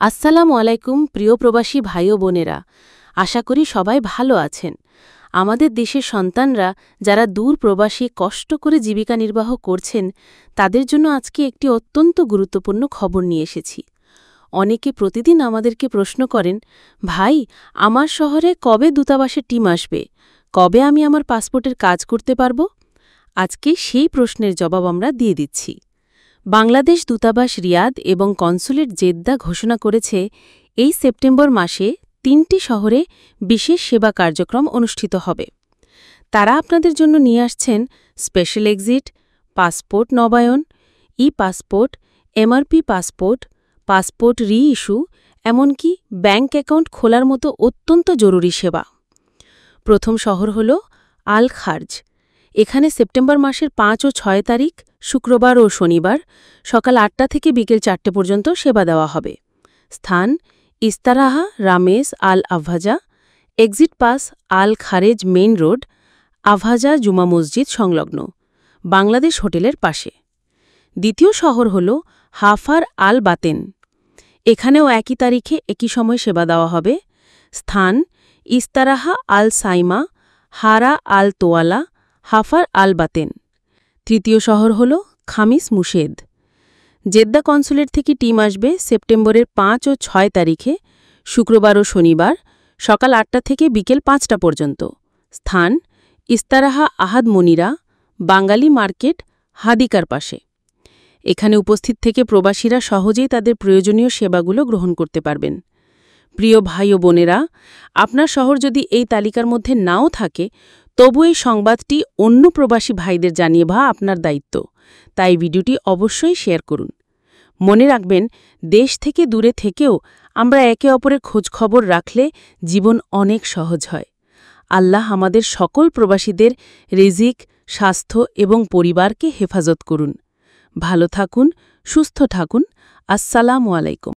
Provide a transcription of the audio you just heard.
আসসালামু আলাইকুম প্রিয় প্রবাসী ভাই ও বোনেরা, আশা করি সবাই ভালো আছেন। আমাদের দেশের সন্তানরা যারা দূর প্রবাসী কষ্ট করে জীবিকা নির্বাহ করছেন, তাদের জন্য আজকে একটি অত্যন্ত গুরুত্বপূর্ণ খবর নিয়ে এসেছি। অনেকে প্রতিদিন আমাদেরকে প্রশ্ন করেন, ভাই, আমার শহরে কবে দূতাবাসের টিম আসবে, কবে আমি আমার পাসপোর্টের কাজ করতে পারব? আজকে সেই প্রশ্নের জবাব আমরা দিয়ে দিচ্ছি। বাংলাদেশ দূতাবাস রিয়াদ এবং কনসুলেট জেদ্দা ঘোষণা করেছে, এই সেপ্টেম্বর মাসে ৩টি শহরে বিশেষ সেবা কার্যক্রম অনুষ্ঠিত হবে। তারা আপনাদের জন্য নিয়ে আসছেন স্পেশাল এক্সিট, পাসপোর্ট নবায়ন, ই পাসপোর্ট, এমআরপি পাসপোর্ট, পাসপোর্ট রি-ইস্যু, এমনকি ব্যাঙ্ক অ্যাকাউন্ট খোলার মতো অত্যন্ত জরুরি সেবা। প্রথম শহর হল আল খার্জ। এখানে সেপ্টেম্বর মাসের ৫ ও ৬ তারিখ শুক্রবার ও শনিবার সকাল ৮টা থেকে বিকেল ৪টে পর্যন্ত সেবা দেওয়া হবে। স্থান ইস্তারাহা রামেস আল আভাজা, এক্সিট পাস আল খারেজ মেইন রোড, আভাজা জুমা মসজিদ সংলগ্ন, বাংলাদেশ হোটেলের পাশে। দ্বিতীয় শহর হল হাফার আল বাতেন। এখানেও একই তারিখে একই সময় সেবা দেওয়া হবে। স্থান ইস্তারাহা আল সাইমা, হারা আল তোয়ালা, হাফার আল বাতেন। তৃতীয় শহর হল খামিস মুশেদ। জেদ্দা কনসুলেট থেকে টিম আসবে সেপ্টেম্বরের ৫ ও ৬ তারিখে শুক্রবার ও শনিবার সকাল ৮টা থেকে বিকেল ৫টা পর্যন্ত। স্থান ইস্তারাহা আহাদ মনিরা, বাঙালি মার্কেট, হাদিকার পাশে। এখানে উপস্থিত থেকে প্রবাসীরা সহজেই তাদের প্রয়োজনীয় সেবাগুলো গ্রহণ করতে পারবেন। প্রিয় ভাই ও বোনেরা, আপনার শহর যদি এই তালিকার মধ্যে নাও থাকে, তবু এই সংবাদটি অন্য প্রবাসী ভাইদের জানিয়ে আপনার দায়িত্ব। তাই ভিডিওটি অবশ্যই শেয়ার করুন। মনে রাখবেন, দেশ থেকে দূরে থেকেও আমরা একে অপরের খোঁজখবর রাখলে জীবন অনেক সহজ হয়। আল্লাহ আমাদের সকল প্রবাসীদের রিজিক, স্বাস্থ্য এবং পরিবারকে হেফাজত করুন। ভালো থাকুন, সুস্থ থাকুন। আসসালামু আলাইকুম।